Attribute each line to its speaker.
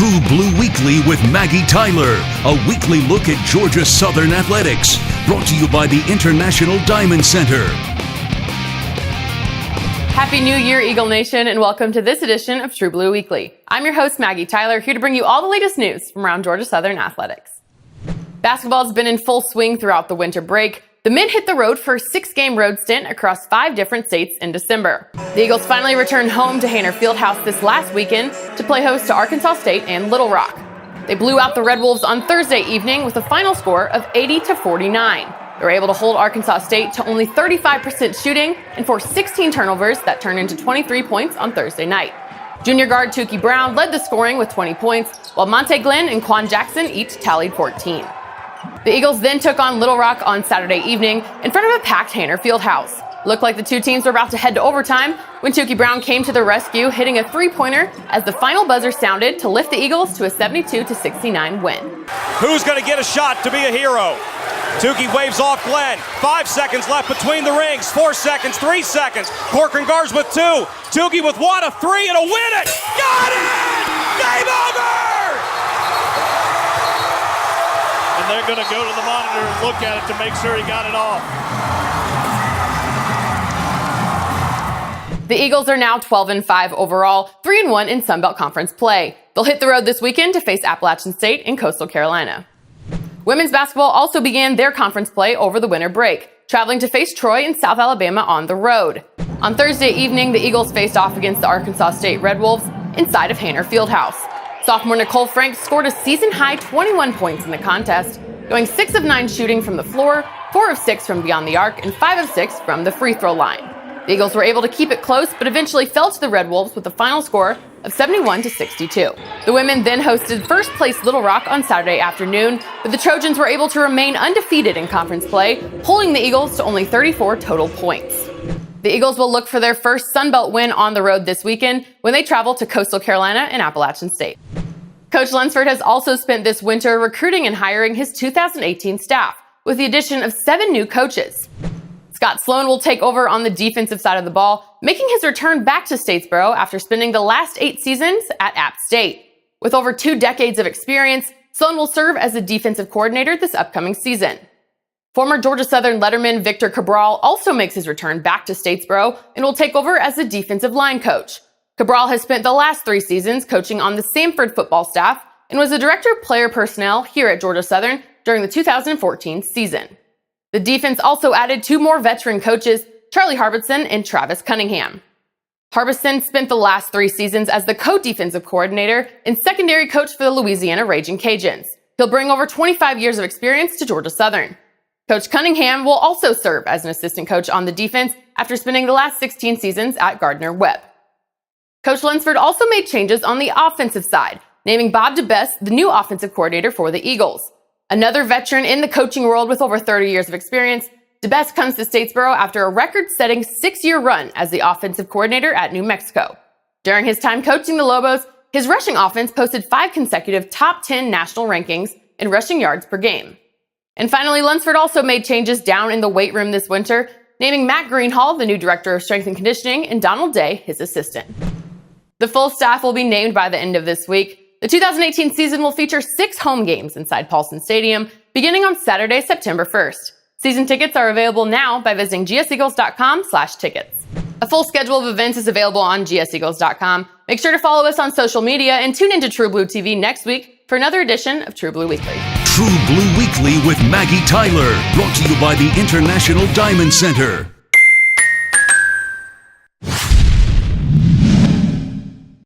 Speaker 1: True Blue Weekly with Maggie Tyler, a weekly look at Georgia Southern athletics, brought to you by the International Diamond Center.
Speaker 2: Happy New Year, Eagle Nation, and welcome to this edition of True Blue Weekly. I'm your host, Maggie Tyler, here to bring you all the latest news from around Georgia Southern athletics. Basketball has been in full swing throughout the winter break. The men hit the road for a 6-game road stint across 5 different states in December. The Eagles finally returned home to Haener Fieldhouse this last weekend to play host to Arkansas State and Little Rock. They blew out the Red Wolves on Thursday evening with a final score of 80-49. They were able to hold Arkansas State to only 35% shooting and force 16 turnovers that turned into 23 points on Thursday night. Junior guard Toukie Brown led the scoring with 20 points, while Monte Glenn and Quan Jackson each tallied 14. The Eagles then took on Little Rock on Saturday evening in front of a packed Haener Fieldhouse. Looked like the two teams were about to head to overtime when Toukie Brown came to the rescue, hitting a three-pointer as the final buzzer sounded to lift the Eagles to a 72-69 win.
Speaker 3: Who's going to get a shot to be a hero? Toukie waves off Glenn. 5 seconds left between the rings. 4 seconds, 3 seconds. Corcoran guards with 2. Toukie with 1, a 3, and a win it! Got it! Game over!
Speaker 4: And they're going to go to the monitor and look at it to make sure he got it off.
Speaker 2: The Eagles are now 12-5 overall, 3-1 in Sun Belt Conference play. They'll hit the road this weekend to face Appalachian State in Coastal Carolina. Women's basketball also began their conference play over the winter break, traveling to face Troy in South Alabama on the road. On Thursday evening, the Eagles faced off against the Arkansas State Red Wolves inside of Haener Fieldhouse. Sophomore Nicole Frank scored a season-high 21 points in the contest, going 6 of 9 shooting from the floor, 4 of 6 from beyond the arc, and 5 of 6 from the free throw line. The Eagles were able to keep it close, but eventually fell to the Red Wolves with a final score of 71-62. The women then hosted first-place Little Rock on Saturday afternoon, but the Trojans were able to remain undefeated in conference play, holding the Eagles to only 34 total points. The Eagles will look for their first Sun Belt win on the road this weekend when they travel to Coastal Carolina and Appalachian State. Coach Lunsford has also spent this winter recruiting and hiring his 2018 staff, with the addition of 7 new coaches. Scott Sloan will take over on the defensive side of the ball, making his return back to Statesboro after spending the last 8 seasons at App State. With over 2 decades of experience, Sloan will serve as the defensive coordinator this upcoming season. Former Georgia Southern letterman Victor Cabral also makes his return back to Statesboro and will take over as the defensive line coach. Cabral has spent the last 3 seasons coaching on the Samford football staff and was the director of player personnel here at Georgia Southern during the 2014 season. The defense also added 2 more veteran coaches, Charlie Harbison and Travis Cunningham. Harbison spent the last 3 seasons as the co-defensive coordinator and secondary coach for the Louisiana Raging Cajuns. He'll bring over 25 years of experience to Georgia Southern. Coach Cunningham will also serve as an assistant coach on the defense after spending the last 16 seasons at Gardner-Webb. Coach Lunsford also made changes on the offensive side, naming Bob DeBest the new offensive coordinator for the Eagles. Another veteran in the coaching world with over 30 years of experience, DeBest comes to Statesboro after a record-setting 6-year run as the offensive coordinator at New Mexico. During his time coaching the Lobos, his rushing offense posted 5 consecutive top 10 national rankings in rushing yards per game. And finally, Lunsford also made changes down in the weight room this winter, naming Matt Greenhall the new director of strength and conditioning and Donald Day his assistant. The full staff will be named by the end of this week. The 2018 season will feature 6 home games inside Paulson Stadium, beginning on Saturday, September 1st. Season tickets are available now by visiting gseagles.com/tickets. A full schedule of events is available on gseagles.com. Make sure to follow us on social media and tune into True Blue TV next week for another edition of True Blue Weekly.
Speaker 1: True Blue Weekly with Maggie Tyler, brought to you by the International Diamond Center.